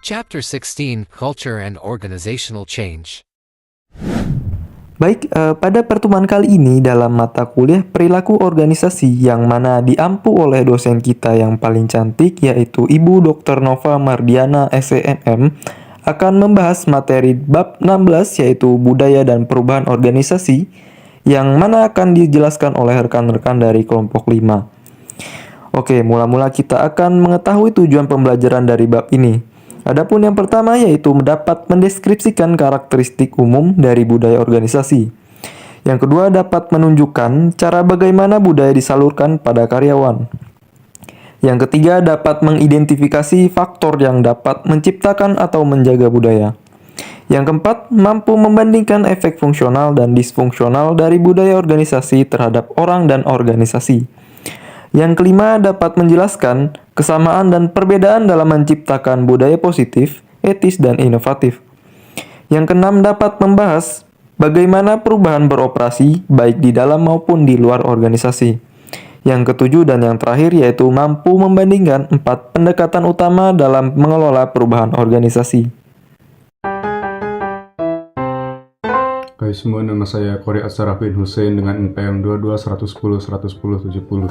Chapter 16, Culture and Organizational Change. Baik, pada pertemuan kali ini dalam mata kuliah perilaku organisasi yang mana diampu oleh dosen kita yang paling cantik yaitu Ibu Dr. Nova Mardiana SEMM akan membahas materi bab 16 yaitu budaya dan perubahan organisasi yang mana akan dijelaskan oleh rekan-rekan dari kelompok 5. Oke, mula-mula kita akan mengetahui tujuan pembelajaran dari bab ini. Adapun yang pertama yaitu dapat mendeskripsikan karakteristik umum dari budaya organisasi. Yang kedua dapat menunjukkan cara bagaimana budaya disalurkan pada karyawan. Yang ketiga dapat mengidentifikasi faktor yang dapat menciptakan atau menjaga budaya. Yang keempat mampu membandingkan efek fungsional dan disfungsional dari budaya organisasi terhadap orang dan organisasi. Yang kelima dapat menjelaskan kesamaan dan perbedaan dalam menciptakan budaya positif, etis, dan inovatif. Yang keenam dapat membahas bagaimana perubahan beroperasi baik di dalam maupun di luar organisasi. Yang ketujuh dan yang terakhir yaitu mampu membandingkan 4 pendekatan utama dalam mengelola perubahan organisasi. Hai semua, nama saya Qori Asharaf bin Hussein dengan NPM 22 110 110 70.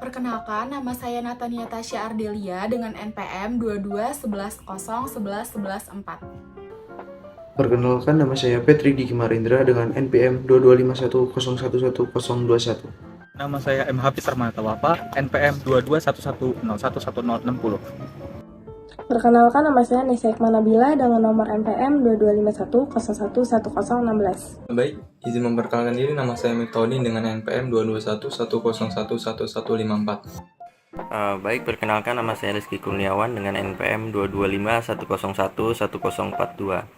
Perkenalkan, nama saya Natania Tasya Ardelia dengan NPM 22 11 0 11 11 4. Perkenalkan, nama saya Petri Diki Marindra dengan NPM 2251011021. Nama saya M. Hafiz Armanata Wafa, NPM 2211011060. Perkenalkan, nama saya Nisa Hikmah Nabila dengan nomor NPM 2251011116. Baik, izin memperkenalkan diri, nama saya Miftahudin dengan NPM 221010154. Baik, perkenalkan nama saya Rizky Kurniawan dengan NPM 22510111042.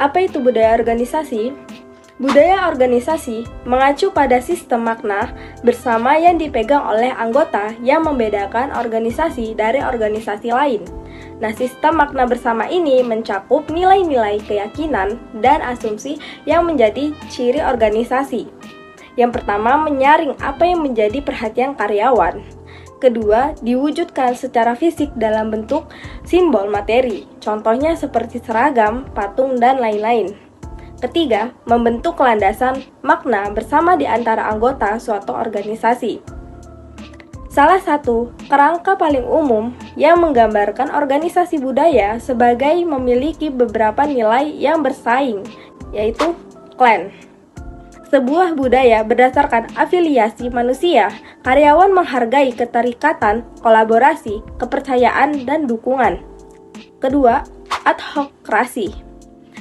Apa itu budaya organisasi? Budaya organisasi mengacu pada sistem makna bersama yang dipegang oleh anggota yang membedakan organisasi dari organisasi lain. Nah, sistem makna bersama ini mencakup nilai-nilai keyakinan dan asumsi yang menjadi ciri organisasi. Yang pertama, menyaring apa yang menjadi perhatian karyawan. Kedua, diwujudkan secara fisik dalam bentuk simbol materi, contohnya seperti seragam, patung, dan lain-lain. Ketiga, membentuk landasan makna bersama di antara anggota suatu organisasi. Salah satu kerangka paling umum yang menggambarkan organisasi budaya sebagai memiliki beberapa nilai yang bersaing, yaitu klan. Sebuah budaya berdasarkan afiliasi manusia, karyawan menghargai keterikatan, kolaborasi, kepercayaan, dan dukungan. Kedua, adhokrasi.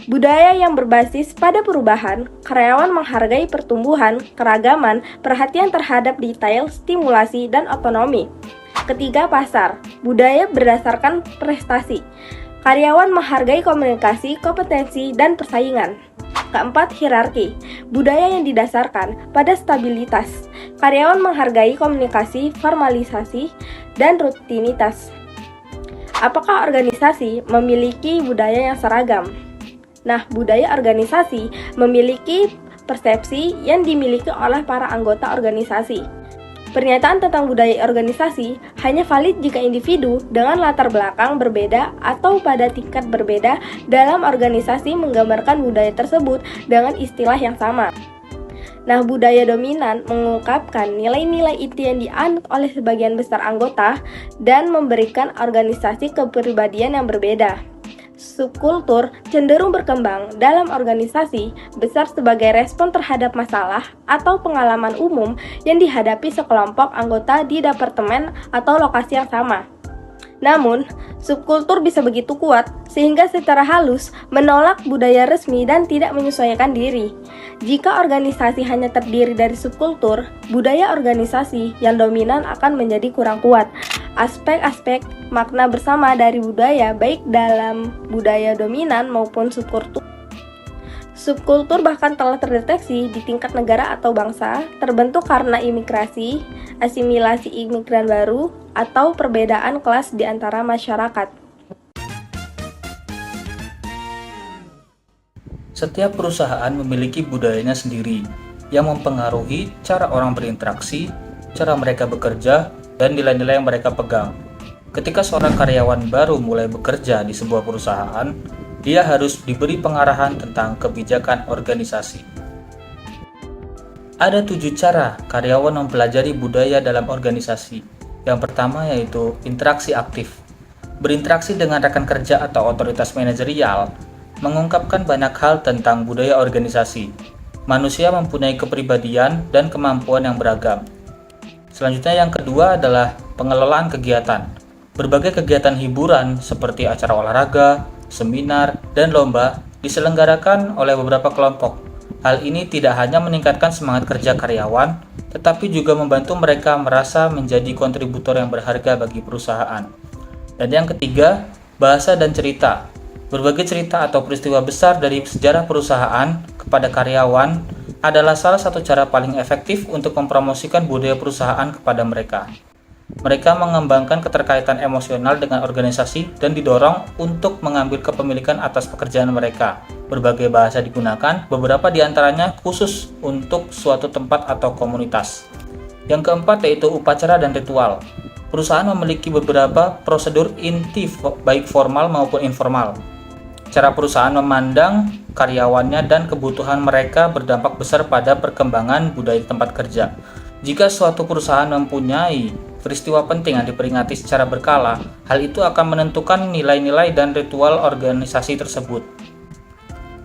Budaya yang berbasis pada perubahan, karyawan menghargai pertumbuhan, keragaman, perhatian terhadap detail, stimulasi, dan otonomi. Ketiga, pasar. Budaya berdasarkan prestasi. Karyawan menghargai komunikasi, kompetensi, dan persaingan. Keempat, hierarki. Budaya yang didasarkan pada stabilitas. Karyawan menghargai komunikasi, formalisasi, dan rutinitas. Apakah organisasi memiliki budaya yang seragam? Nah, budaya organisasi memiliki persepsi yang dimiliki oleh para anggota organisasi. Pernyataan tentang budaya organisasi hanya valid jika individu dengan latar belakang berbeda atau pada tingkat berbeda dalam organisasi menggambarkan budaya tersebut dengan istilah yang sama. Nah, budaya dominan mengungkapkan nilai-nilai inti yang dianut oleh sebagian besar anggota dan memberikan organisasi kepribadian yang berbeda. Subkultur cenderung berkembang dalam organisasi besar sebagai respon terhadap masalah atau pengalaman umum yang dihadapi sekelompok anggota di departemen atau lokasi yang sama. Namun, subkultur bisa begitu kuat sehingga secara halus menolak budaya resmi dan tidak menyesuaikan diri. Jika organisasi hanya terdiri dari subkultur, budaya organisasi yang dominan akan menjadi kurang kuat. Aspek-aspek makna bersama dari budaya baik dalam budaya dominan maupun subkultur. Subkultur bahkan telah terdeteksi di tingkat negara atau bangsa, terbentuk karena imigrasi, asimilasi imigran baru, atau perbedaan kelas di antara masyarakat. Setiap perusahaan memiliki budayanya sendiri yang mempengaruhi cara orang berinteraksi, cara mereka bekerja, dan nilai-nilai yang mereka pegang. Ketika seorang karyawan baru mulai bekerja di sebuah perusahaan, dia harus diberi pengarahan tentang kebijakan organisasi. Ada 7 cara karyawan mempelajari budaya dalam organisasi. Yang pertama yaitu interaksi aktif. Berinteraksi dengan rekan kerja atau otoritas manajerial mengungkapkan banyak hal tentang budaya organisasi. Manusia mempunyai kepribadian dan kemampuan yang beragam. Selanjutnya yang kedua adalah pengelolaan kegiatan. Berbagai kegiatan hiburan seperti acara olahraga, seminar, dan lomba diselenggarakan oleh beberapa kelompok. Hal ini tidak hanya meningkatkan semangat kerja karyawan, tetapi juga membantu mereka merasa menjadi kontributor yang berharga bagi perusahaan. Dan yang ketiga, bahasa dan cerita. Berbagai cerita atau peristiwa besar dari sejarah perusahaan kepada karyawan adalah salah satu cara paling efektif untuk mempromosikan budaya perusahaan kepada mereka. Mereka mengembangkan keterkaitan emosional dengan organisasi dan didorong untuk mengambil kepemilikan atas pekerjaan mereka. Berbagai bahasa digunakan, beberapa di antaranya khusus untuk suatu tempat atau komunitas. Yang keempat yaitu upacara dan ritual. Perusahaan memiliki beberapa prosedur inti baik formal maupun informal. Cara perusahaan memandang karyawannya dan kebutuhan mereka berdampak besar pada perkembangan budaya tempat kerja. Jika suatu perusahaan mempunyai peristiwa penting yang diperingati secara berkala, hal itu akan menentukan nilai-nilai dan ritual organisasi tersebut.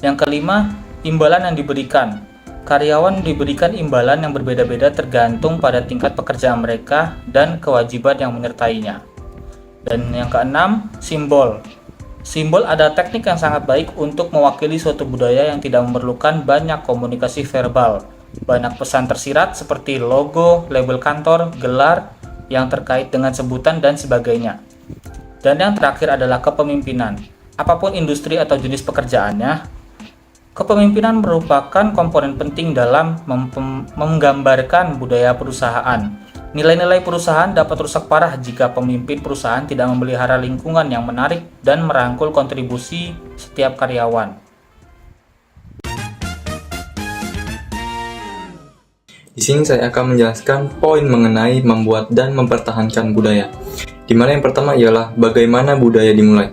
Yang kelima, imbalan yang diberikan. Karyawan diberikan imbalan yang berbeda-beda tergantung pada tingkat pekerjaan mereka dan kewajiban yang menyertainya. Dan yang keenam, simbol. Simbol adalah teknik yang sangat baik untuk mewakili suatu budaya yang tidak memerlukan banyak komunikasi verbal. Banyak pesan tersirat seperti logo, label kantor, gelar yang terkait dengan sebutan dan sebagainya. Dan yang terakhir adalah kepemimpinan. Apapun industri atau jenis pekerjaannya, kepemimpinan merupakan komponen penting dalam menggambarkan budaya perusahaan. Nilai-nilai perusahaan dapat rusak parah jika pemimpin perusahaan tidak memelihara lingkungan yang menarik dan merangkul kontribusi setiap karyawan. Di sini saya akan menjelaskan poin mengenai membuat dan mempertahankan budaya. Di mana yang pertama ialah bagaimana budaya dimulai.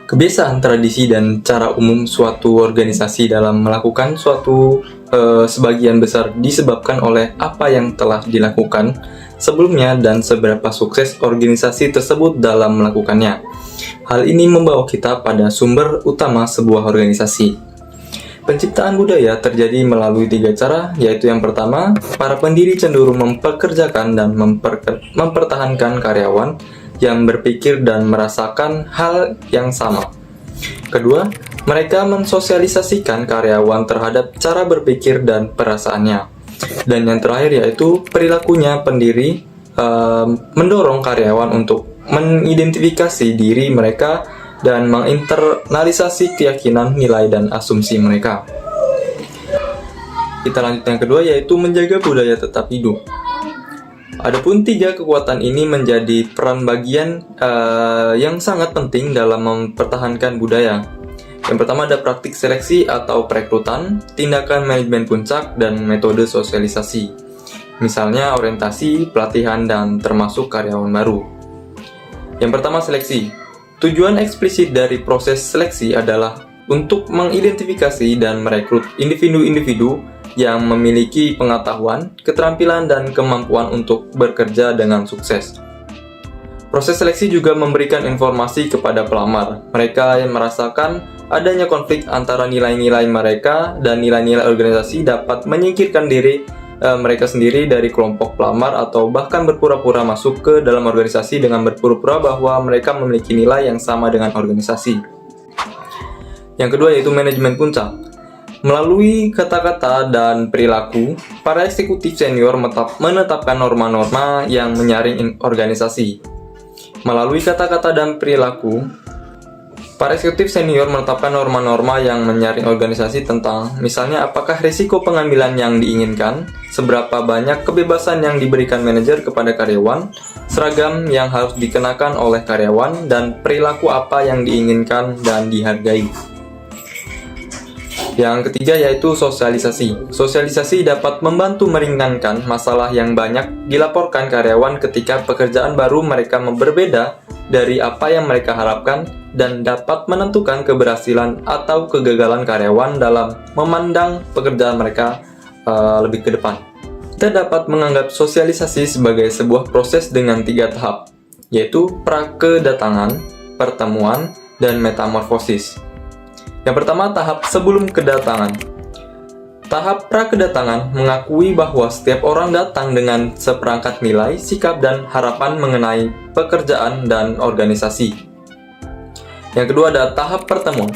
Kebiasaan, tradisi, dan cara umum suatu organisasi dalam melakukan suatu sebagian besar disebabkan oleh apa yang telah dilakukan sebelumnya dan seberapa sukses organisasi tersebut dalam melakukannya. Hal ini membawa kita pada sumber utama sebuah organisasi. Penciptaan budaya terjadi melalui 3 cara, yaitu yang pertama, para pendiri cenderung mempekerjakan dan mempertahankan karyawan yang berpikir dan merasakan hal yang sama. Kedua, mereka mensosialisasikan karyawan terhadap cara berpikir dan perasaannya. Dan yang terakhir yaitu perilakunya pendiri mendorong karyawan untuk mengidentifikasi diri mereka dan menginternalisasi keyakinan, nilai, dan asumsi mereka. Kita lanjut yang kedua yaitu menjaga budaya tetap hidup. Adapun 3 kekuatan ini menjadi peran bagian yang sangat penting dalam mempertahankan budaya. Yang pertama ada praktik seleksi atau perekrutan, tindakan manajemen puncak, dan metode sosialisasi. Misalnya orientasi, pelatihan, dan termasuk karyawan baru. Yang pertama seleksi. Tujuan eksplisit dari proses seleksi adalah untuk mengidentifikasi dan merekrut individu-individu yang memiliki pengetahuan, keterampilan, dan kemampuan untuk bekerja dengan sukses. Proses seleksi juga memberikan informasi kepada pelamar. Mereka yang merasakan adanya konflik antara nilai-nilai mereka dan nilai-nilai organisasi dapat menyingkirkan diri mereka sendiri dari kelompok pelamar atau bahkan berpura-pura masuk ke dalam organisasi dengan berpura-pura bahwa mereka memiliki nilai yang sama dengan organisasi. Yang kedua yaitu manajemen puncak. Melalui kata-kata dan perilaku, para eksekutif senior menetapkan norma-norma yang menyaring organisasi. Melalui kata-kata dan perilaku, para eksekutif senior menetapkan norma-norma yang menyaring organisasi tentang, misalnya apakah risiko pengambilan yang diinginkan, seberapa banyak kebebasan yang diberikan manajer kepada karyawan, seragam yang harus dikenakan oleh karyawan, dan perilaku apa yang diinginkan dan dihargai. Yang ketiga yaitu sosialisasi. Sosialisasi dapat membantu meringankan masalah yang banyak dilaporkan karyawan ketika pekerjaan baru mereka berbeda dari apa yang mereka harapkan dan dapat menentukan keberhasilan atau kegagalan karyawan dalam memandang pekerjaan mereka lebih ke depan. Kita dapat menganggap sosialisasi sebagai sebuah proses dengan 3 tahap, yaitu prakedatangan, pertemuan, dan metamorfosis. Yang pertama, tahap sebelum kedatangan. Tahap prakedatangan mengakui bahwa setiap orang datang dengan seperangkat nilai, sikap, dan harapan mengenai pekerjaan dan organisasi. Yang kedua ada tahap pertemuan.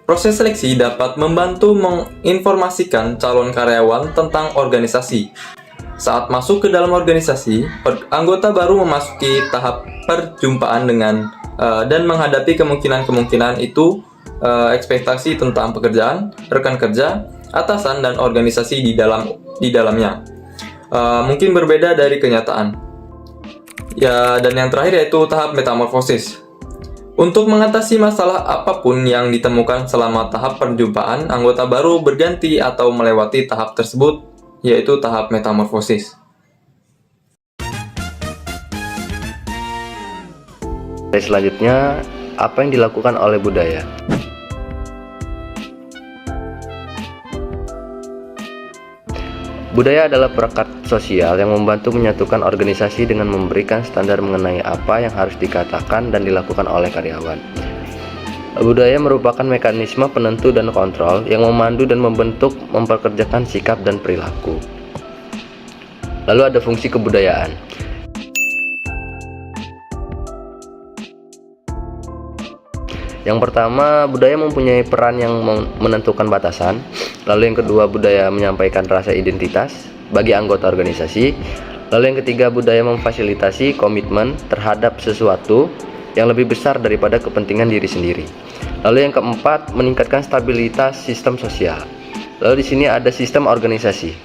Proses seleksi dapat membantu menginformasikan calon karyawan tentang organisasi. Saat masuk ke dalam organisasi, anggota baru memasuki tahap perjumpaan dan menghadapi kemungkinan-kemungkinan itu, ekspektasi tentang pekerjaan, rekan kerja, atasan, dan organisasi di dalamnya. Mungkin berbeda dari kenyataan. Ya, dan yang terakhir yaitu tahap metamorfosis. Untuk mengatasi masalah apapun yang ditemukan selama tahap perjumpaan, anggota baru berganti atau melewati tahap tersebut, yaitu tahap metamorfosis. Selanjutnya, apa yang dilakukan oleh budaya? Budaya adalah perekat sosial yang membantu menyatukan organisasi dengan memberikan standar mengenai apa yang harus dikatakan dan dilakukan oleh karyawan. Budaya merupakan mekanisme penentu dan kontrol yang memandu dan memperkerjakan sikap dan perilaku. Lalu ada fungsi kebudayaan. Yang pertama, budaya mempunyai peran yang menentukan batasan. Lalu yang kedua, budaya menyampaikan rasa identitas bagi anggota organisasi. Lalu yang ketiga, budaya memfasilitasi komitmen terhadap sesuatu yang lebih besar daripada kepentingan diri sendiri. Lalu yang keempat, meningkatkan stabilitas sistem sosial. Lalu di sini ada sistem organisasi.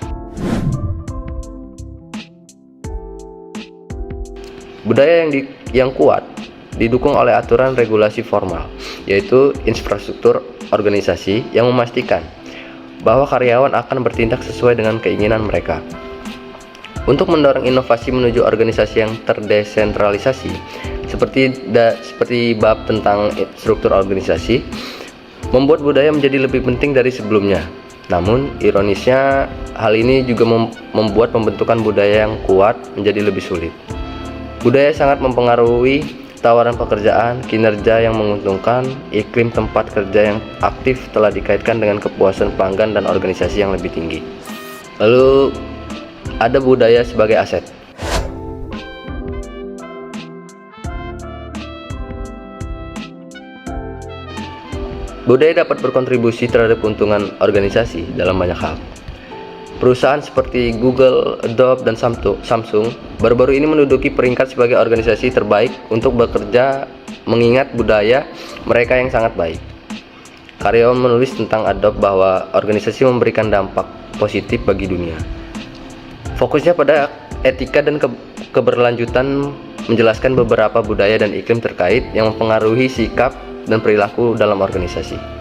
Budaya yang kuat didukung oleh aturan regulasi formal, yaitu infrastruktur organisasi yang memastikan bahwa karyawan akan bertindak sesuai dengan keinginan mereka. Untuk mendorong inovasi menuju organisasi yang terdesentralisasi, seperti bab tentang struktur organisasi, membuat budaya menjadi lebih penting dari sebelumnya. Namun, ironisnya, hal ini juga membuat pembentukan budaya yang kuat menjadi lebih sulit. Budaya sangat mempengaruhi tawaran pekerjaan, kinerja yang menguntungkan, iklim tempat kerja yang aktif telah dikaitkan dengan kepuasan pelanggan dan organisasi yang lebih tinggi. Lalu ada budaya sebagai aset. Budaya dapat berkontribusi terhadap keuntungan organisasi dalam banyak hal. Perusahaan seperti Google, Adobe, dan Samsung baru-baru ini menduduki peringkat sebagai organisasi terbaik untuk bekerja mengingat budaya mereka yang sangat baik. Karyawan menulis tentang Adobe bahwa organisasi memberikan dampak positif bagi dunia. Fokusnya pada etika dan keberlanjutan, menjelaskan beberapa budaya dan iklim terkait yang mempengaruhi sikap dan perilaku dalam organisasi.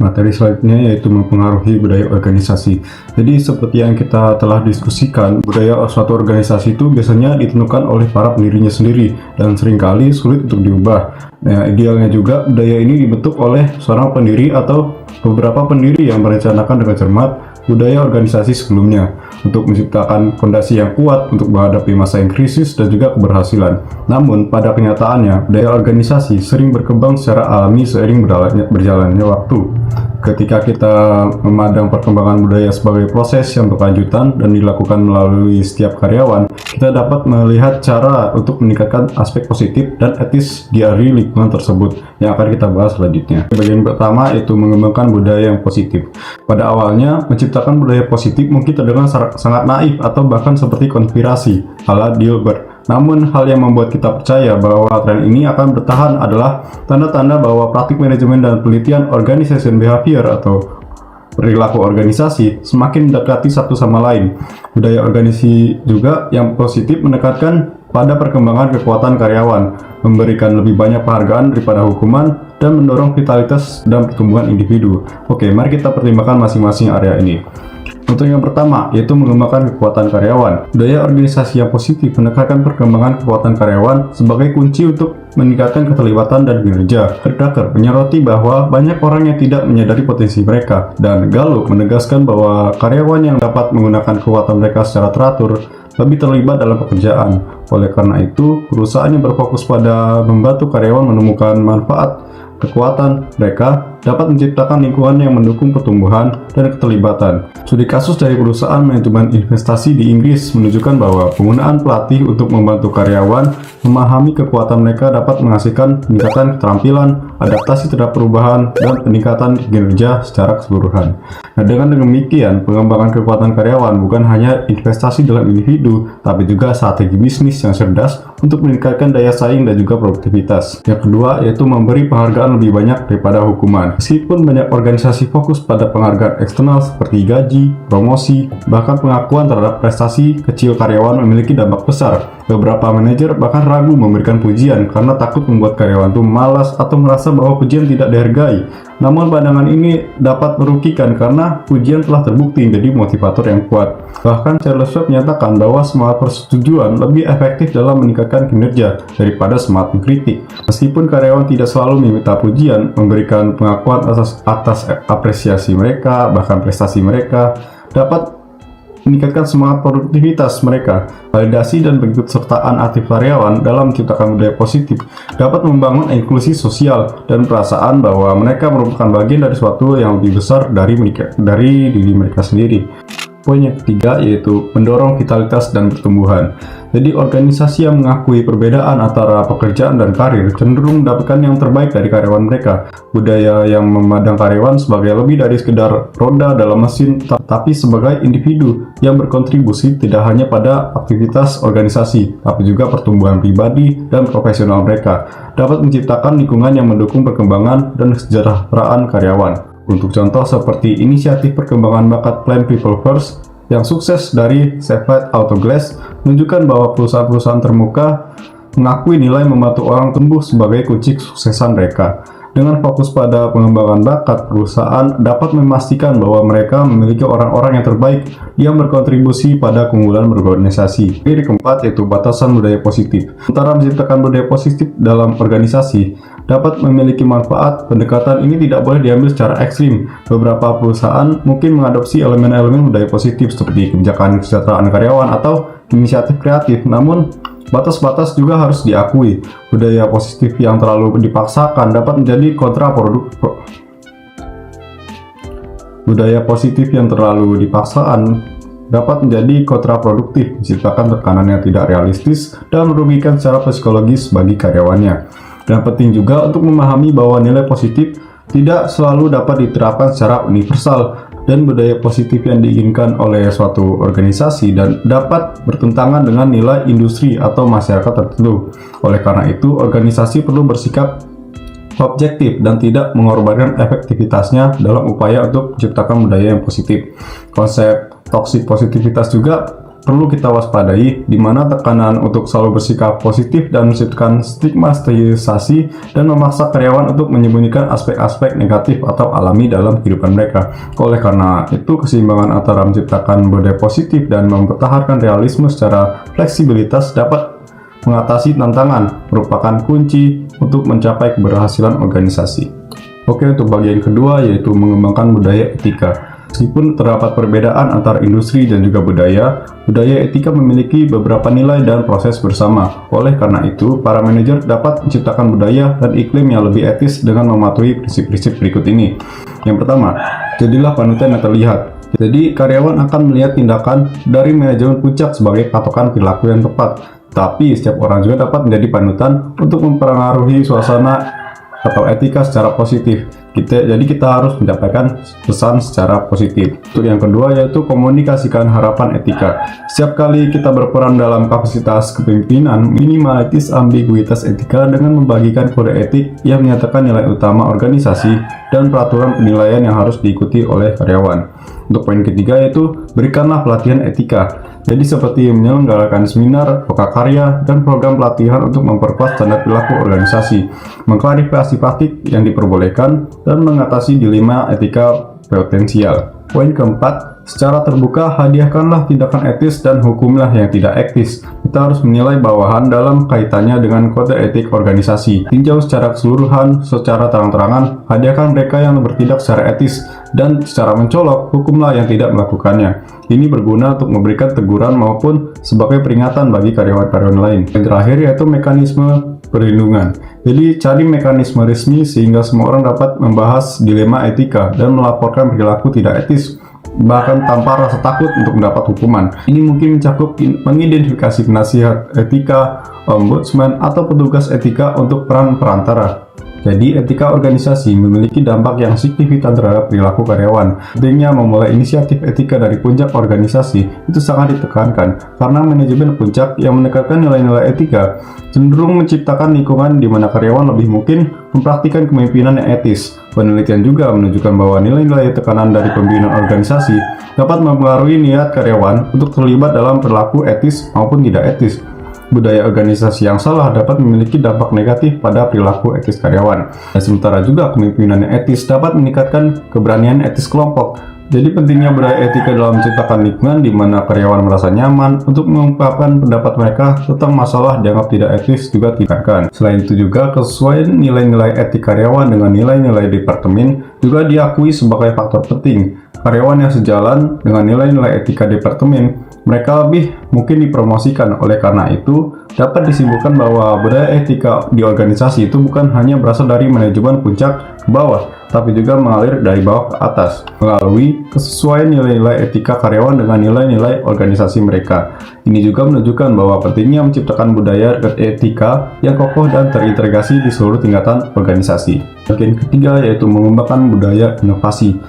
Materi selanjutnya yaitu mempengaruhi budaya organisasi. Jadi seperti yang kita telah diskusikan, budaya suatu organisasi itu biasanya ditentukan oleh para pendirinya sendiri dan seringkali sulit untuk diubah. Nah, idealnya juga budaya ini dibentuk oleh seorang pendiri atau beberapa pendiri yang merencanakan dengan cermat budaya organisasi sebelumnya untuk menciptakan fondasi yang kuat untuk menghadapi masa yang krisis dan juga keberhasilan. Namun pada kenyataannya, budaya organisasi sering berkembang secara alami seiring berjalannya waktu. Ketika kita memandang perkembangan budaya sebagai proses yang berkelanjutan dan dilakukan melalui setiap karyawan, kita dapat melihat cara untuk meningkatkan aspek positif dan etis di lingkungan tersebut yang akan kita bahas selanjutnya. Bagian pertama yaitu mengembangkan budaya yang positif. Pada awalnya, menciptakan budaya positif mungkin terdengar sangat naif atau bahkan seperti konspirasi ala Dilbert. Namun, hal yang membuat kita percaya bahwa tren ini akan bertahan adalah tanda-tanda bahwa praktik manajemen dan penelitian organization behavior atau perilaku organisasi semakin mendekati satu sama lain. Budaya organisasi juga yang positif menekankan pada perkembangan kekuatan karyawan, memberikan lebih banyak penghargaan daripada hukuman, dan mendorong vitalitas dan pertumbuhan individu. Oke, mari kita pertimbangkan masing-masing area ini. Untuk yang pertama, yaitu mengembangkan kekuatan karyawan. Budaya organisasi yang positif menekankan perkembangan kekuatan karyawan sebagai kunci untuk meningkatkan keterlibatan dan kinerja. Kerdaker menyoroti bahwa banyak orang yang tidak menyadari potensi mereka, dan Gallup menegaskan bahwa karyawan yang dapat menggunakan kekuatan mereka secara teratur lebih terlibat dalam pekerjaan. Oleh karena itu, perusahaan yang berfokus pada membantu karyawan menemukan manfaat kekuatan mereka dapat menciptakan lingkungan yang mendukung pertumbuhan dan keterlibatan. Studi kasus dari perusahaan manajemen investasi di Inggris menunjukkan bahwa penggunaan pelatih untuk membantu karyawan memahami kekuatan mereka dapat menghasilkan peningkatan keterampilan, adaptasi terhadap perubahan, dan peningkatan kinerja secara keseluruhan. Nah, dengan demikian, pengembangan kekuatan karyawan bukan hanya investasi dalam individu, tapi juga strategi bisnis yang cerdas untuk meningkatkan daya saing dan juga produktivitas. Yang kedua, yaitu memberi penghargaan lebih banyak daripada hukuman. Meskipun banyak organisasi fokus pada penghargaan eksternal seperti gaji, promosi, bahkan pengakuan terhadap prestasi kecil karyawan memiliki dampak besar. Beberapa manajer bahkan ragu memberikan pujian karena takut membuat karyawan itu malas atau merasa bahwa pujian tidak dihargai. Namun pandangan ini dapat merugikan karena pujian telah terbukti menjadi motivator yang kuat. Bahkan Charles Schwab menyatakan bahwa semangat persetujuan lebih efektif dalam meningkatkan kinerja daripada semangat mengkritik. Meskipun karyawan tidak selalu meminta pujian, memberikan pengakuan atas apresiasi mereka, bahkan prestasi mereka, dapat meningkatkan semangat produktivitas mereka. Validasi dan keikutsertaan aktif karyawan dalam menciptakan budaya positif dapat membangun inklusi sosial dan perasaan bahwa mereka merupakan bagian dari sesuatu yang lebih besar dari diri mereka sendiri. Poin yang ketiga yaitu mendorong vitalitas dan pertumbuhan. Jadi organisasi yang mengakui perbedaan antara pekerjaan dan karir cenderung mendapatkan yang terbaik dari karyawan mereka. Budaya yang memandang karyawan sebagai lebih dari sekedar roda dalam mesin, tapi sebagai individu yang berkontribusi tidak hanya pada aktivitas organisasi, tapi juga pertumbuhan pribadi dan profesional mereka, dapat menciptakan lingkungan yang mendukung perkembangan dan kesejahteraan karyawan. Untuk contoh seperti inisiatif perkembangan bakat Plan People First yang sukses dari Chevrolet Autoglass menunjukkan bahwa perusahaan-perusahaan termuka mengakui nilai membantu orang tumbuh sebagai kunci kesuksesan mereka. Dengan fokus pada pengembangan bakat, perusahaan dapat memastikan bahwa mereka memiliki orang-orang yang terbaik yang berkontribusi pada keunggulan berorganisasi. Yang keempat yaitu batasan budaya positif. Sementara menciptakan budaya positif dalam organisasi dapat memiliki manfaat, pendekatan ini tidak boleh diambil secara ekstrim. Beberapa perusahaan mungkin mengadopsi elemen-elemen budaya positif seperti kebijakan kesejahteraan karyawan atau inisiatif kreatif, namun batas-batas juga harus diakui. Budaya positif yang terlalu dipaksakan dapat menjadi kontraproduktif. Budaya positif yang terlalu dipaksakan dapat menjadi kontraproduktif, menciptakan tekanan yang tidak realistis dan merugikan secara psikologis bagi karyawannya. Dan penting juga untuk memahami bahwa nilai positif tidak selalu dapat diterapkan secara universal, dan budaya positif yang diinginkan oleh suatu organisasi dan dapat bertentangan dengan nilai industri atau masyarakat tertentu. Oleh karena itu, organisasi perlu bersikap objektif dan tidak mengorbankan efektivitasnya dalam upaya untuk menciptakan budaya yang positif. Konsep toxic positivitas juga perlu kita waspadai, di mana tekanan untuk selalu bersikap positif dan menciptakan stigmatisasi dan memaksa karyawan untuk menyembunyikan aspek-aspek negatif atau alami dalam kehidupan mereka. Oleh karena itu, keseimbangan antara menciptakan budaya positif dan mempertahankan realisme secara fleksibilitas dapat mengatasi tantangan, merupakan kunci untuk mencapai keberhasilan organisasi. Oke, untuk bagian kedua yaitu mengembangkan budaya etika. Meskipun terdapat perbedaan antara industri dan juga budaya etika memiliki beberapa nilai dan proses bersama. Oleh karena itu, para manajer dapat menciptakan budaya dan iklim yang lebih etis dengan mematuhi prinsip-prinsip berikut ini. Yang pertama, jadilah panutan yang terlihat. Jadi, karyawan akan melihat tindakan dari manajemen puncak sebagai patokan perilaku yang tepat. Tapi, setiap orang juga dapat menjadi panutan untuk mempengaruhi suasana atau etika secara positif. Jadi kita harus menyampaikan pesan secara positif. Untuk yang kedua yaitu komunikasikan harapan etika. Setiap kali kita berperan dalam kapasitas kepemimpinan, minimalistis ambiguitas etika dengan membagikan kode etik yang menyatakan nilai utama organisasi dan peraturan penilaian yang harus diikuti oleh karyawan. Untuk poin ketiga yaitu berikanlah pelatihan etika. Jadi seperti menyelenggarakan seminar, lokakarya, dan program pelatihan untuk memperkuat standar perilaku organisasi, mengklarifikasi praktik yang diperbolehkan, dan mengatasi dilema etika potensial. Poin keempat, secara terbuka hadiahkanlah tindakan etis dan hukumlah yang tidak etis. Kita harus menilai bawahan dalam kaitannya dengan kode etik organisasi. Tinjau secara keseluruhan, secara terang-terangan, hadiahkan mereka yang bertindak secara etis, dan secara mencolok, hukumlah yang tidak melakukannya. Ini berguna untuk memberikan teguran maupun sebagai peringatan bagi karyawan-karyawan lain. Yang terakhir yaitu mekanisme perlindungan. Jadi cari mekanisme resmi sehingga semua orang dapat membahas dilema etika dan melaporkan perilaku tidak etis, bahkan tanpa rasa takut untuk mendapat hukuman. Ini mungkin mencakup mengidentifikasi penasihat etika, ombudsman, atau petugas etika untuk peran perantara. Jadi, etika organisasi memiliki dampak yang signifikan terhadap perilaku karyawan. Pentingnya memulai inisiatif etika dari puncak organisasi itu sangat ditekankan, karena manajemen puncak yang menekankan nilai-nilai etika cenderung menciptakan lingkungan di mana karyawan lebih mungkin mempraktikkan kepemimpinan yang etis. Penelitian juga menunjukkan bahwa nilai-nilai tekanan dari pembinaan organisasi dapat mempengaruhi niat karyawan untuk terlibat dalam perilaku etis maupun tidak etis. Budaya organisasi yang salah dapat memiliki dampak negatif pada perilaku etis karyawan. Dan sementara juga kepemimpinan yang etis dapat meningkatkan keberanian etis kelompok. Jadi pentingnya budaya etika dalam menciptakan lingkungan di mana karyawan merasa nyaman untuk mengungkapkan pendapat mereka tentang masalah dianggap tidak etis juga ditingkatkan. Selain itu juga kesesuaian nilai-nilai etik karyawan dengan nilai-nilai departemen juga diakui sebagai faktor penting. Karyawan yang sejalan dengan nilai-nilai etika departemen, mereka lebih mungkin dipromosikan. Oleh karena itu, dapat disimpulkan bahwa budaya etika di organisasi itu bukan hanya berasal dari manajemen puncak ke bawah, tapi juga mengalir dari bawah ke atas, melalui kesesuaian nilai-nilai etika karyawan dengan nilai-nilai organisasi mereka. Ini juga menunjukkan bahwa pentingnya menciptakan budaya etika yang kokoh dan terintegrasi di seluruh tingkatan organisasi. Bagian ketiga yaitu mengembangkan budaya inovasi.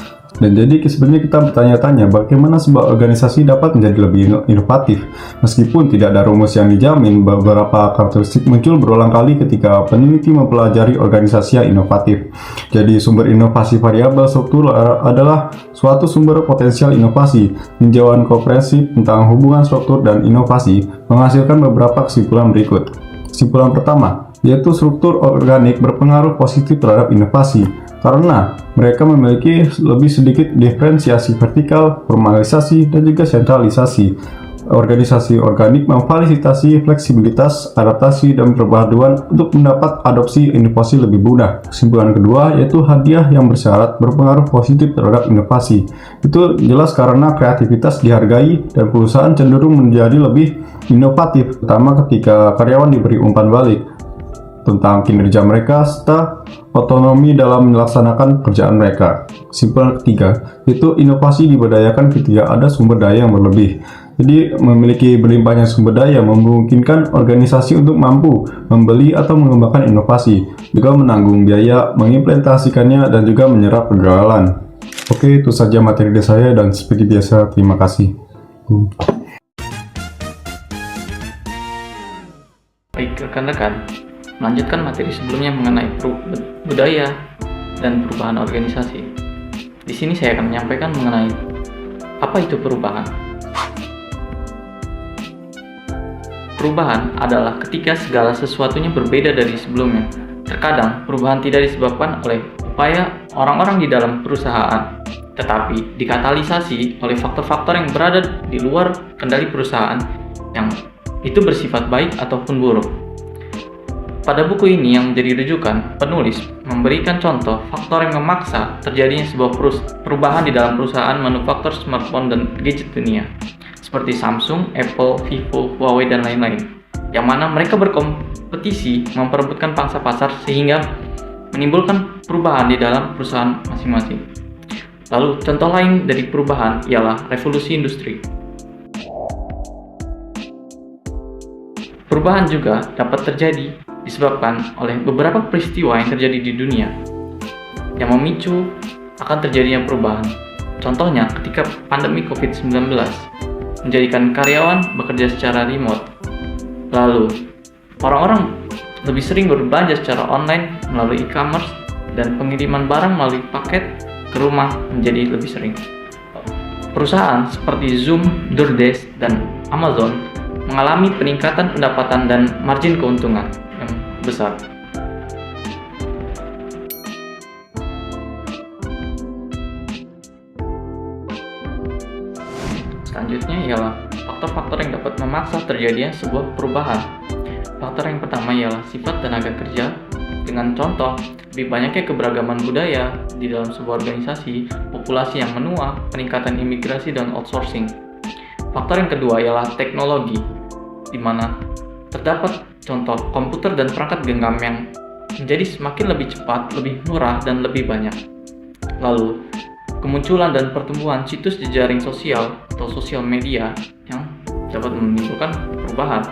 Dan jadi sebenarnya kita bertanya-tanya bagaimana sebuah organisasi dapat menjadi lebih inovatif. Meskipun tidak ada rumus yang dijamin, beberapa karakteristik muncul berulang kali ketika peneliti mempelajari organisasi yang inovatif. Jadi sumber inovasi variabel struktur adalah suatu sumber potensial inovasi. Tinjauan komprehensif tentang hubungan struktur dan inovasi menghasilkan beberapa kesimpulan berikut. Kesimpulan pertama, yaitu struktur organik berpengaruh positif terhadap inovasi, karena mereka memiliki lebih sedikit diferensiasi vertikal, formalisasi, dan juga sentralisasi. Organisasi organik memfasilitasi fleksibilitas, adaptasi, dan perpaduan untuk mendapat adopsi inovasi lebih mudah. Kesimpulan kedua yaitu hadiah yang bersyarat berpengaruh positif terhadap inovasi. Itu jelas karena kreativitas dihargai dan perusahaan cenderung menjadi lebih inovatif, terutama ketika karyawan diberi umpan balik tentang kinerja mereka serta otonomi dalam melaksanakan pekerjaan mereka. Kesimpulan ketiga, yaitu inovasi diberdayakan ketika ada sumber daya yang berlebih. Jadi memiliki berlimpahnya sumber daya memungkinkan organisasi untuk mampu membeli atau mengembangkan inovasi, juga menanggung biaya mengimplementasikannya dan juga menyerap pergaulan. Oke, itu saja materi dari saya dan seperti biasa terima kasih. Baik rekan-rekan, melanjutkan materi sebelumnya mengenai budaya dan perubahan organisasi. Di sini saya akan menyampaikan mengenai apa itu perubahan. Perubahan adalah ketika segala sesuatunya berbeda dari sebelumnya. Terkadang perubahan tidak disebabkan oleh upaya orang-orang di dalam perusahaan, tetapi dikatalisasi oleh faktor-faktor yang berada di luar kendali perusahaan yang itu bersifat baik ataupun buruk. Pada buku ini yang menjadi rujukan, penulis memberikan contoh faktor yang memaksa terjadinya sebuah perubahan di dalam perusahaan manufaktur smartphone dan gadget dunia, seperti Samsung, Apple, Vivo, Huawei, dan lain-lain, yang mana mereka berkompetisi memperebutkan pangsa pasar sehingga menimbulkan perubahan di dalam perusahaan masing-masing. Lalu contoh lain dari perubahan ialah revolusi industri. Perubahan juga dapat terjadi disebabkan oleh beberapa peristiwa yang terjadi di dunia. yang memicu akan terjadinya perubahan. Contohnya ketika pandemi COVID-19 menjadikan karyawan bekerja secara remote. Lalu, orang-orang lebih sering berbelanja secara online melalui e-commerce dan pengiriman barang melalui paket ke rumah menjadi lebih sering. Perusahaan seperti Zoom, DoorDash, dan Amazon mengalami peningkatan pendapatan dan margin keuntungan yang besar. Selanjutnya ialah faktor-faktor yang dapat memaksa terjadinya sebuah perubahan. Faktor yang pertama ialah sifat tenaga kerja, dengan contoh lebih banyaknya keberagaman budaya di dalam sebuah organisasi, populasi yang menua, peningkatan imigrasi dan outsourcing. Faktor yang kedua ialah teknologi, di mana terdapat contoh komputer dan perangkat genggam yang menjadi semakin lebih cepat, lebih murah, dan lebih banyak. Lalu, kemunculan dan pertumbuhan situs jejaring sosial atau sosial media yang dapat menimbulkan perubahan.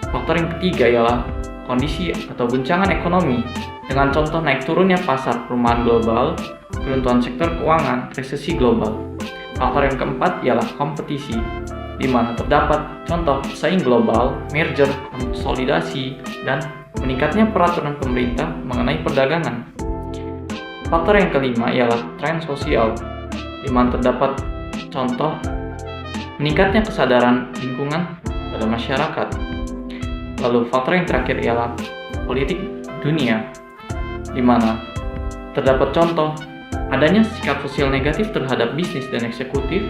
Faktor yang ketiga ialah kondisi atau guncangan ekonomi, dengan contoh naik turunnya pasar perumahan global, keruntuhan sektor keuangan, resesi global. Faktor yang keempat ialah kompetisi, di mana terdapat contoh pesaing global, merger, konsolidasi, dan meningkatnya peraturan pemerintah mengenai perdagangan. Faktor yang kelima ialah tren sosial, di mana terdapat contoh meningkatnya kesadaran lingkungan pada masyarakat. Lalu faktor yang terakhir ialah politik dunia, di mana terdapat contoh adanya sikap sosial negatif terhadap bisnis dan eksekutif,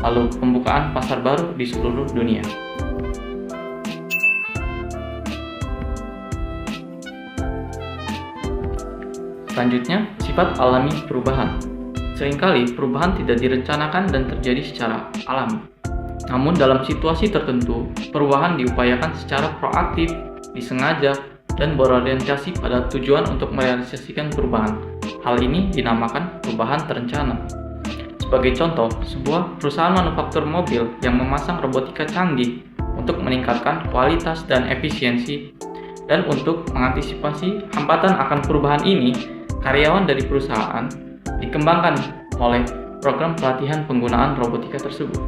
lalu pembukaan pasar baru di seluruh dunia. Selanjutnya, sifat alami perubahan. Seringkali perubahan tidak direncanakan dan terjadi secara alami. Namun dalam situasi tertentu, perubahan diupayakan secara proaktif, disengaja, dan berorientasi pada tujuan untuk merealisasikan perubahan. Hal ini dinamakan perubahan terencana. Sebagai contoh, sebuah perusahaan manufaktur mobil yang memasang robotika canggih untuk meningkatkan kualitas dan efisiensi, dan untuk mengantisipasi hambatan akan perubahan ini, karyawan dari perusahaan dikembangkan oleh program pelatihan penggunaan robotika tersebut.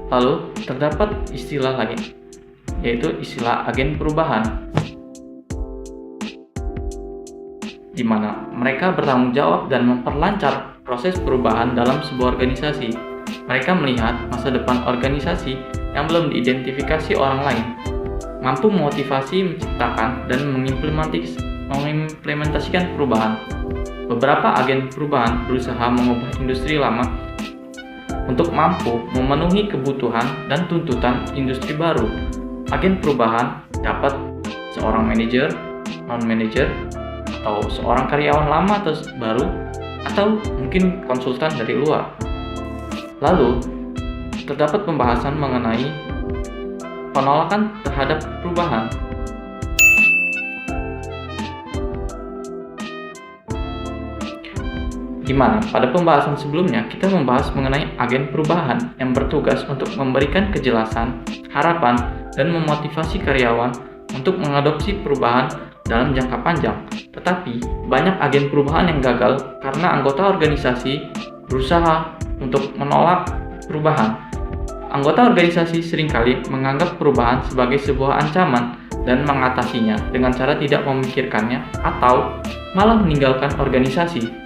Lalu, terdapat istilah lain, yaitu istilah agen perubahan, di mana mereka bertanggung jawab dan memperlancar proses perubahan dalam sebuah organisasi. Mereka melihat masa depan organisasi yang belum diidentifikasi orang lain, mampu memotivasi, menciptakan, dan mengimplementasikan perubahan. Beberapa agen perubahan berusaha mengubah industri lama untuk mampu memenuhi kebutuhan dan tuntutan industri baru. Agen perubahan dapat seorang manajer, non-manajer, atau seorang karyawan lama atau baru, atau mungkin konsultan dari luar. Lalu, terdapat pembahasan mengenai penolakan terhadap perubahan. Di mana pada pembahasan sebelumnya kita membahas mengenai agen perubahan yang bertugas untuk memberikan kejelasan, harapan, dan memotivasi karyawan untuk mengadopsi perubahan dalam jangka panjang. Tetapi banyak agen perubahan yang gagal karena anggota organisasi berusaha untuk menolak perubahan. Anggota organisasi seringkali menganggap perubahan sebagai sebuah ancaman dan mengatasinya dengan cara tidak memikirkannya atau malah meninggalkan organisasi.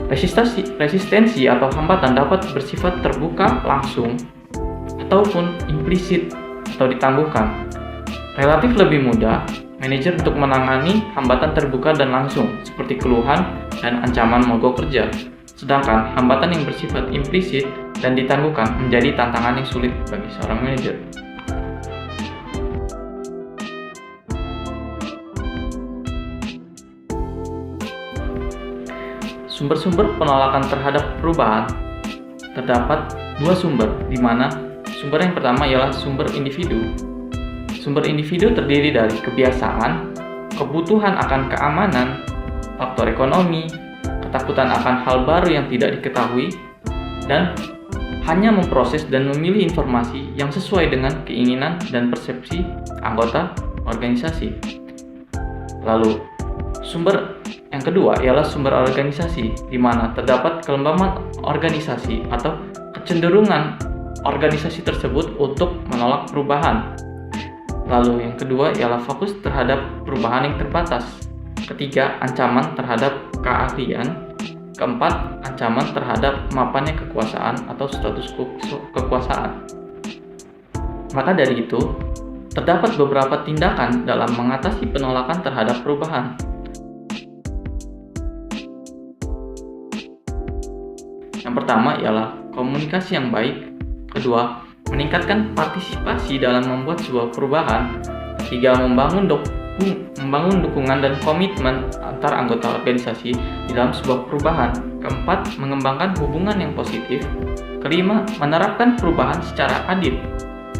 Resistensi atau hambatan dapat bersifat terbuka langsung ataupun implisit atau ditangguhkan. Relatif lebih mudah manajer untuk menangani hambatan terbuka dan langsung seperti keluhan dan ancaman mogok kerja. Sedangkan hambatan yang bersifat implisit dan ditangguhkan menjadi tantangan yang sulit bagi seorang manajer. Sumber-sumber penolakan terhadap perubahan terdapat dua sumber, di mana sumber yang pertama ialah sumber individu. Sumber individu terdiri dari kebiasaan, kebutuhan akan keamanan, faktor ekonomi, ketakutan akan hal baru yang tidak diketahui, dan hanya memproses dan memilih informasi yang sesuai dengan keinginan dan persepsi anggota organisasi. Lalu, Sumber yang kedua ialah sumber organisasi, di mana terdapat kelembaban organisasi atau kecenderungan organisasi tersebut untuk menolak perubahan. Lalu yang kedua ialah fokus terhadap perubahan yang terbatas. Ketiga, ancaman terhadap keahlian. Keempat, ancaman terhadap mapannya kekuasaan atau status kekuasaan. Maka dari itu, terdapat beberapa tindakan dalam mengatasi penolakan terhadap perubahan. Yang pertama ialah komunikasi yang baik. Kedua, meningkatkan partisipasi dalam membuat sebuah perubahan. Ketiga, membangun dukungan dan komitmen antar anggota organisasi di dalam sebuah perubahan. Keempat, mengembangkan hubungan yang positif. Kelima, menerapkan perubahan secara adil.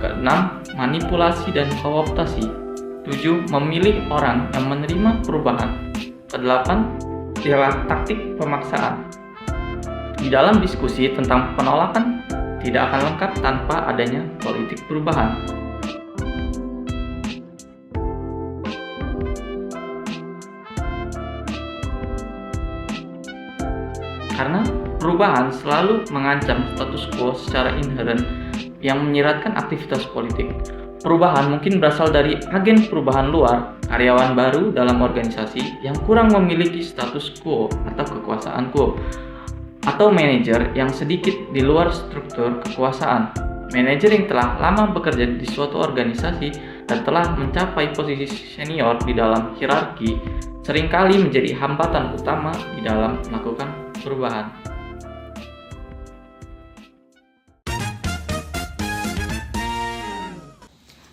Keenam, manipulasi dan kooptasi. 7. Memilih orang yang menerima perubahan. Kedelapan, ialah taktik pemaksaan. Di dalam diskusi tentang penolakan tidak akan lengkap tanpa adanya politik perubahan. Karena perubahan selalu mengancam status quo secara inheren yang menyiratkan aktivitas politik. Perubahan mungkin berasal dari agen perubahan luar, karyawan baru dalam organisasi yang kurang memiliki status quo atau kekuasaan quo, atau manajer yang sedikit di luar struktur kekuasaan. Manajer yang telah lama bekerja di suatu organisasi dan telah mencapai posisi senior di dalam hierarki seringkali menjadi hambatan utama di dalam melakukan perubahan.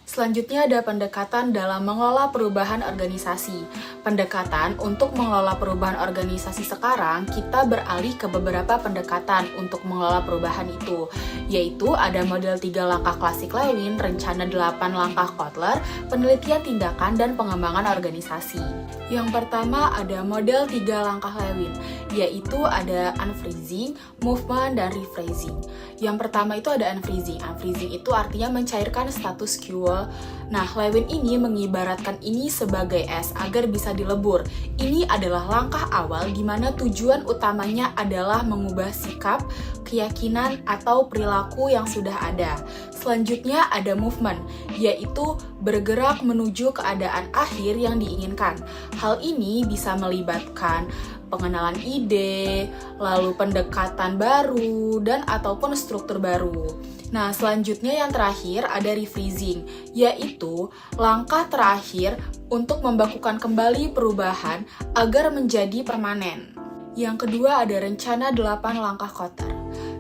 Selanjutnya ada pendekatan dalam mengelola perubahan organisasi. Pendekatan untuk mengelola perubahan organisasi sekarang, kita beralih ke beberapa pendekatan untuk mengelola perubahan itu, yaitu ada model 3 langkah klasik Lewin, rencana 8 langkah Kotler, penelitian tindakan, dan pengembangan organisasi. Yang pertama ada model 3 langkah Lewin, yaitu ada unfreezing, movement, dan rephrasing. Yang pertama itu ada unfreezing. Unfreezing itu artinya mencairkan status quo. Nah, Lewin ini mengibaratkan ini sebagai es agar bisa dilebur. Ini adalah langkah awal di mana tujuan utamanya adalah mengubah sikap, keyakinan, atau perilaku yang sudah ada. Selanjutnya ada movement, yaitu bergerak menuju keadaan akhir yang diinginkan. Hal ini bisa melibatkan pengenalan ide, lalu pendekatan baru, dan ataupun struktur baru. Nah, selanjutnya yang terakhir ada rephrasing, yaitu langkah terakhir untuk membakukan kembali perubahan agar menjadi permanen. Yang kedua ada rencana 8 langkah Kotter.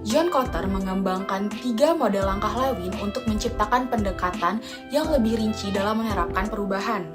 John Kotter mengembangkan 3 model langkah Lewin untuk menciptakan pendekatan yang lebih rinci dalam menerapkan perubahan.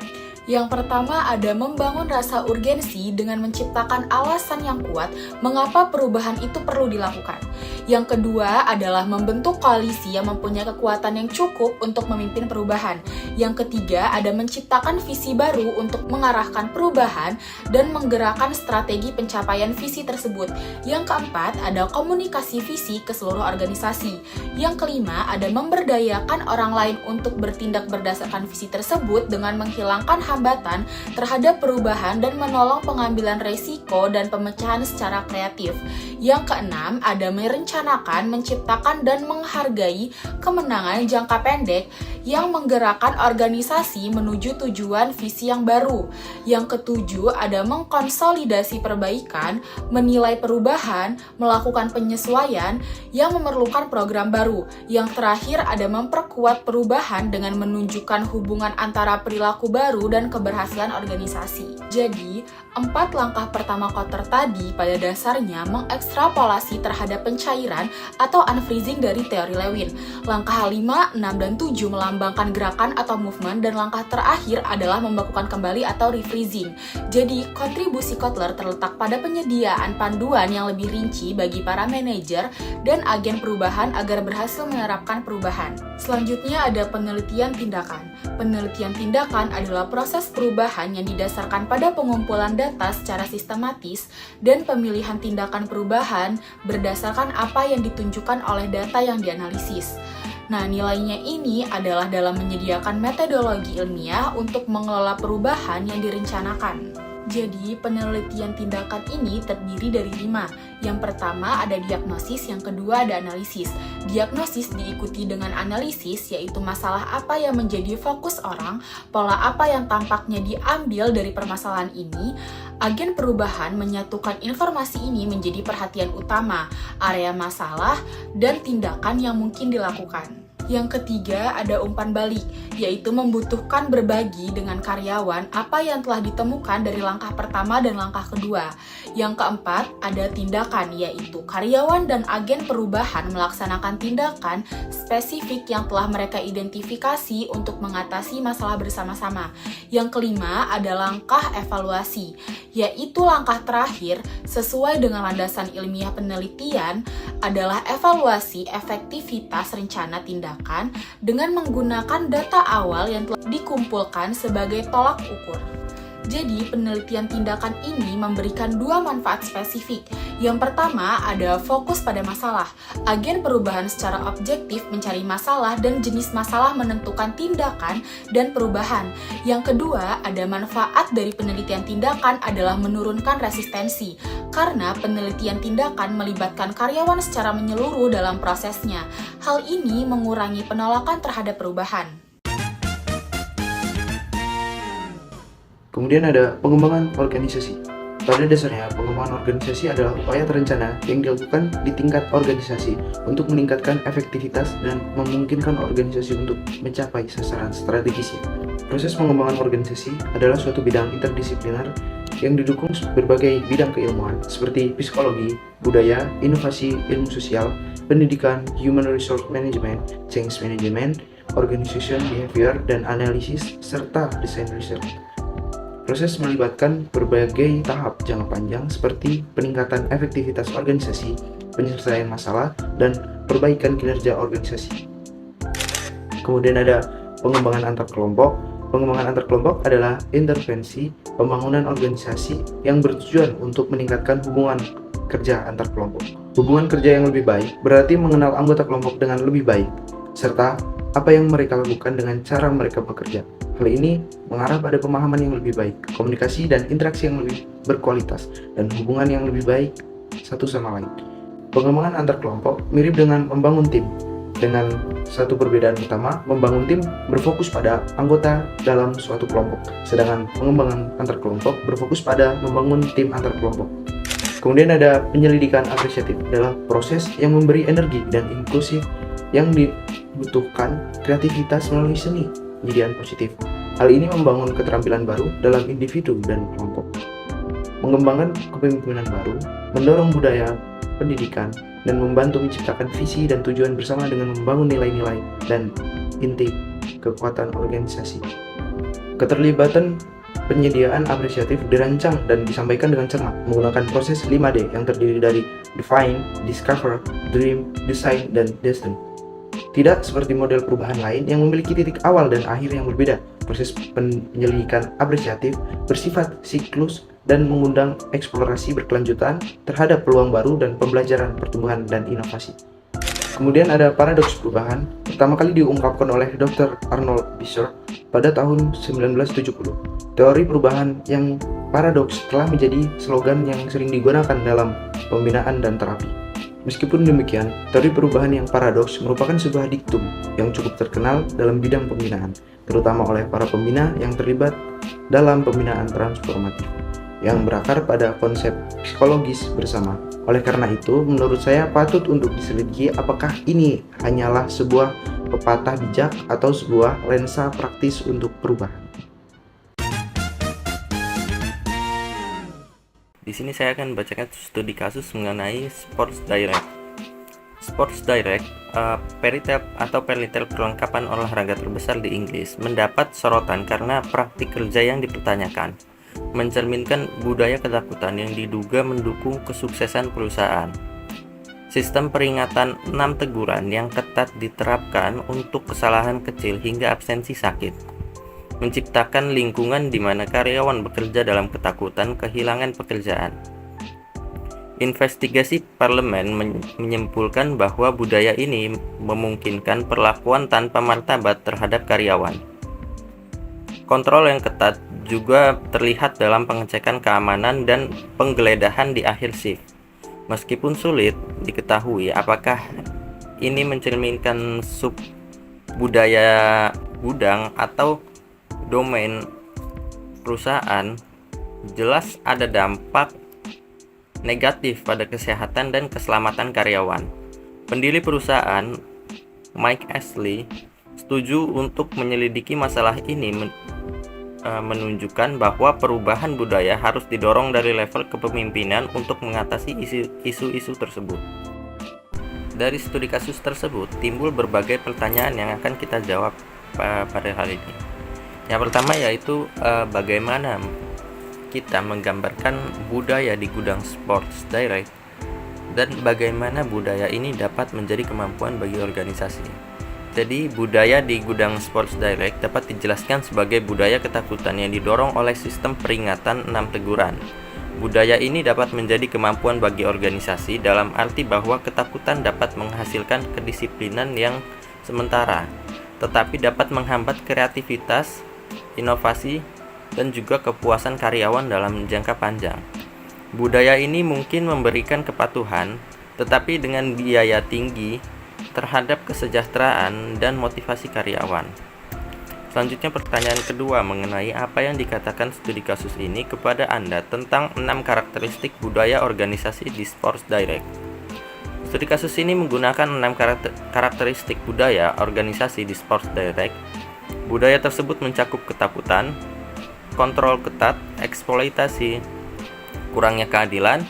Yang pertama ada membangun rasa urgensi dengan menciptakan alasan yang kuat mengapa perubahan itu perlu dilakukan. Yang kedua adalah membentuk koalisi yang mempunyai kekuatan yang cukup untuk memimpin perubahan. Yang ketiga ada menciptakan visi baru untuk mengarahkan perubahan dan menggerakkan strategi pencapaian visi tersebut. Yang keempat ada komunikasi visi ke seluruh organisasi. Yang kelima ada memberdayakan orang lain untuk bertindak berdasarkan visi tersebut dengan menghilangkan hambatan terhadap perubahan dan menolong pengambilan resiko dan pemecahan secara kreatif. Yang keenam, ada merencanakan, menciptakan, dan menghargai kemenangan jangka pendek yang menggerakkan organisasi menuju tujuan visi yang baru. Yang ketujuh, ada mengkonsolidasi perbaikan, menilai perubahan, melakukan penyesuaian yang memerlukan program baru. Yang terakhir, ada memperkuat perubahan dengan menunjukkan hubungan antara perilaku baru dan keberhasilan organisasi. Jadi, 4 langkah pertama Kotter tadi pada dasarnya mengekstrapolasi terhadap pencairan atau unfreezing dari teori Lewin. Langkah 5, 6, dan 7 melambangkan gerakan atau movement, dan langkah terakhir adalah membakukan kembali atau refreezing. Jadi, kontribusi Kotler terletak pada penyediaan panduan yang lebih rinci bagi para manajer dan agen perubahan agar berhasil menerapkan perubahan. Selanjutnya ada penelitian tindakan. Penelitian tindakan adalah proses perubahan yang didasarkan pada pengumpulan data secara sistematis dan pemilihan tindakan perubahan berdasarkan apa yang ditunjukkan oleh data yang dianalisis. Nah, nilainya ini adalah dalam menyediakan metodologi ilmiah untuk mengelola perubahan yang direncanakan. Jadi, penelitian tindakan ini terdiri dari 5. Yang pertama ada diagnosis, yang kedua ada analisis. Diagnosis diikuti dengan analisis, yaitu masalah apa yang menjadi fokus orang, pola apa yang tampaknya diambil dari permasalahan ini. Agen perubahan menyatukan informasi ini menjadi perhatian utama, area masalah, dan tindakan yang mungkin dilakukan. Yang ketiga ada umpan balik, yaitu membutuhkan berbagi dengan karyawan apa yang telah ditemukan dari langkah pertama dan langkah kedua. Yang keempat ada tindakan, yaitu karyawan dan agen perubahan melaksanakan tindakan spesifik yang telah mereka identifikasi untuk mengatasi masalah bersama-sama. Yang kelima ada langkah evaluasi, yaitu langkah terakhir sesuai dengan landasan ilmiah penelitian adalah evaluasi efektivitas rencana tindakan dengan menggunakan data awal yang telah dikumpulkan sebagai tolak ukur. Jadi, penelitian tindakan ini memberikan 2 manfaat spesifik. Yang pertama ada fokus pada masalah. Agen perubahan secara objektif mencari masalah dan jenis masalah menentukan tindakan dan perubahan. Yang kedua, ada manfaat dari penelitian tindakan adalah menurunkan resistensi. Karena penelitian tindakan melibatkan karyawan secara menyeluruh dalam prosesnya. Hal ini mengurangi penolakan terhadap perubahan. Kemudian ada pengembangan organisasi. Pada dasarnya, pengembangan organisasi adalah upaya terencana yang dilakukan di tingkat organisasi untuk meningkatkan efektivitas dan memungkinkan organisasi untuk mencapai sasaran strategisnya. Proses pengembangan organisasi adalah suatu bidang interdisipliner yang didukung berbagai bidang keilmuan seperti psikologi, budaya, inovasi, ilmu sosial, pendidikan, human resource management, change management, organization behavior, dan analisis, serta desain research. Proses melibatkan berbagai tahap jangka panjang seperti peningkatan efektivitas organisasi, penyelesaian masalah, dan perbaikan kinerja organisasi. Kemudian ada pengembangan antar kelompok. Pengembangan antar kelompok adalah intervensi pembangunan organisasi yang bertujuan untuk meningkatkan hubungan kerja antar kelompok. Hubungan kerja yang lebih baik berarti mengenal anggota kelompok dengan lebih baik, serta apa yang mereka lakukan dengan cara mereka bekerja. Hal ini mengarah pada pemahaman yang lebih baik, komunikasi dan interaksi yang lebih berkualitas, dan hubungan yang lebih baik satu sama lain. Pengembangan antar kelompok mirip dengan membangun tim. Dengan satu perbedaan utama, membangun tim berfokus pada anggota dalam suatu kelompok, sedangkan pengembangan antar kelompok berfokus pada membangun tim antar kelompok. Kemudian ada penyelidikan apresiatif, adalah proses yang memberi energi dan inklusif yang dibutuhkan kreativitas melalui seni pendidikan positif. Hal ini membangun keterampilan baru dalam individu dan kelompok, mengembangkan kepemimpinan baru, mendorong budaya pendidikan, dan membantu menciptakan visi dan tujuan bersama dengan membangun nilai-nilai dan inti kekuatan organisasi. Keterlibatan penyediaan apresiatif dirancang dan disampaikan dengan cermat menggunakan proses 5D yang terdiri dari define, discover, dream, design, dan destiny. Tidak seperti model perubahan lain yang memiliki titik awal dan akhir yang berbeda. Proses penyelidikan apresiatif bersifat siklus dan mengundang eksplorasi berkelanjutan terhadap peluang baru dan pembelajaran pertumbuhan dan inovasi. Kemudian ada paradoks perubahan, pertama kali diungkapkan oleh Dr. Arnold Bisser pada tahun 1970. Teori perubahan yang paradoks telah menjadi slogan yang sering digunakan dalam pembinaan dan terapi. Meskipun demikian, teori perubahan yang paradoks merupakan sebuah diktum yang cukup terkenal dalam bidang pembinaan, terutama oleh para pembina yang terlibat dalam pembinaan transformatif, yang berakar pada konsep psikologis bersama. Oleh karena itu, menurut saya patut untuk diselidiki apakah ini hanyalah sebuah pepatah bijak atau sebuah lensa praktis untuk perubahan. Di sini saya akan bacakan studi kasus mengenai Sports Direct. Sports Direct, Peritel atau penelitian perlengkapan olahraga terbesar di Inggris, mendapat sorotan karena praktik kerja yang dipertanyakan, mencerminkan budaya ketakutan yang diduga mendukung kesuksesan perusahaan. Sistem peringatan 6 teguran yang ketat diterapkan untuk kesalahan kecil hingga absensi sakit, menciptakan lingkungan di mana karyawan bekerja dalam ketakutan kehilangan pekerjaan. Investigasi parlemen menyimpulkan bahwa budaya ini memungkinkan perlakuan tanpa martabat terhadap karyawan. Kontrol yang ketat juga terlihat dalam pengecekan keamanan dan penggeledahan di akhir shift. Meskipun sulit diketahui apakah ini mencerminkan sub budaya gudang atau domain perusahaan, jelas ada dampak negatif pada kesehatan dan keselamatan karyawan. Pendiri perusahaan, Mike Ashley, setuju untuk menyelidiki masalah ini, menunjukkan bahwa perubahan budaya harus didorong dari level kepemimpinan untuk mengatasi isu-isu tersebut. Dari studi kasus tersebut, timbul berbagai pertanyaan yang akan kita jawab pada hal ini. Yang pertama yaitu bagaimana kita menggambarkan budaya di gudang Sports Direct dan bagaimana budaya ini dapat menjadi kemampuan bagi organisasi. Jadi, budaya di gudang Sports Direct dapat dijelaskan sebagai budaya ketakutan yang didorong oleh sistem peringatan 6 teguran. Budaya ini dapat menjadi kemampuan bagi organisasi dalam arti bahwa ketakutan dapat menghasilkan kedisiplinan yang sementara, tetapi dapat menghambat kreativitas, inovasi, dan juga kepuasan karyawan dalam jangka panjang. Budaya ini mungkin memberikan kepatuhan, tetapi dengan biaya tinggi terhadap kesejahteraan dan motivasi karyawan. Selanjutnya pertanyaan kedua mengenai apa yang dikatakan studi kasus ini kepada Anda tentang 6 karakteristik budaya organisasi di Sports Direct. Studi kasus ini menggunakan 6 karakteristik budaya organisasi di Sports Direct. Budaya tersebut mencakup ketakutan, kontrol ketat, eksploitasi, kurangnya keadilan,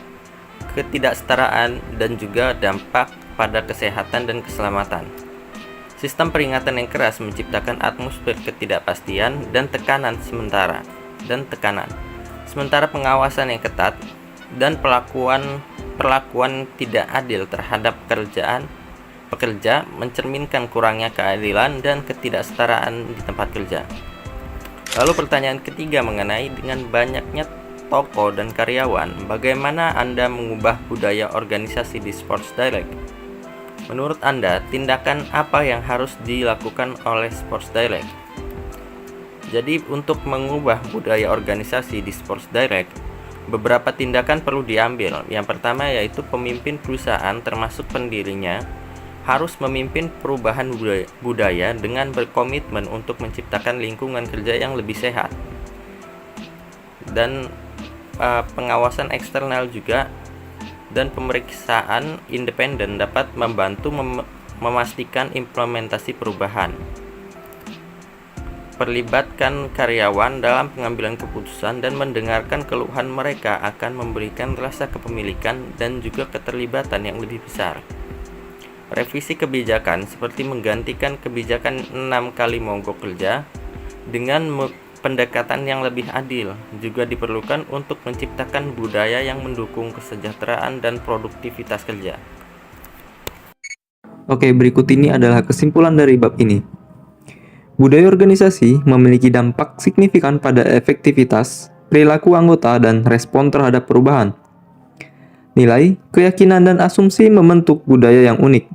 ketidaksetaraan, dan juga dampak pada kesehatan dan keselamatan. Sistem peringatan yang keras menciptakan atmosfer ketidakpastian dan tekanan. Sementara pengawasan yang ketat dan perlakuan tidak adil terhadap pekerja mencerminkan kurangnya keadilan dan ketidaksetaraan di tempat kerja. Lalu pertanyaan ketiga mengenai dengan banyaknya toko dan karyawan, bagaimana Anda mengubah budaya organisasi di Sports Direct? Menurut Anda, tindakan apa yang harus dilakukan oleh Sports Direct? Jadi, untuk mengubah budaya organisasi di Sports Direct, beberapa tindakan perlu diambil. Yang pertama yaitu pemimpin perusahaan termasuk pendirinya harus memimpin perubahan budaya dengan berkomitmen untuk menciptakan lingkungan kerja yang lebih sehat. Dan pengawasan eksternal juga dan pemeriksaan independen dapat membantu memastikan implementasi perubahan. Perlibatkan karyawan dalam pengambilan keputusan dan mendengarkan keluhan mereka akan memberikan rasa kepemilikan dan juga keterlibatan yang lebih besar. Revisi kebijakan seperti menggantikan kebijakan 6 kali mogok kerja dengan pendekatan yang lebih adil juga diperlukan untuk menciptakan budaya yang mendukung kesejahteraan dan produktivitas kerja. Oke, berikut ini adalah kesimpulan dari bab ini. Budaya organisasi memiliki dampak signifikan pada efektivitas, perilaku anggota, dan respon terhadap perubahan. Nilai, keyakinan, dan asumsi membentuk budaya yang unik.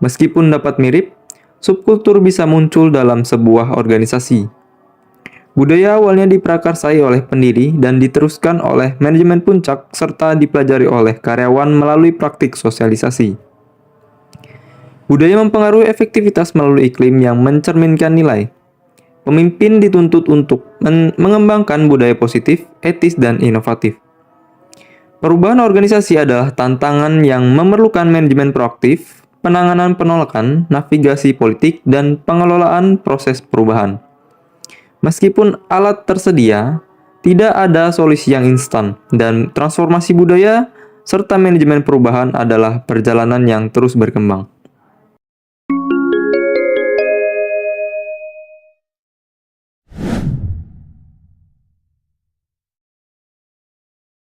Meskipun dapat mirip, subkultur bisa muncul dalam sebuah organisasi. Budaya awalnya diprakarsai oleh pendiri dan diteruskan oleh manajemen puncak serta dipelajari oleh karyawan melalui praktik sosialisasi. Budaya mempengaruhi efektivitas melalui iklim yang mencerminkan nilai. Pemimpin dituntut untuk mengembangkan budaya positif, etis, dan inovatif. Perubahan organisasi adalah tantangan yang memerlukan manajemen proaktif, penanganan penolakan, navigasi politik, dan pengelolaan proses perubahan. Meskipun alat tersedia, tidak ada solusi yang instan, dan transformasi budaya serta manajemen perubahan adalah perjalanan yang terus berkembang.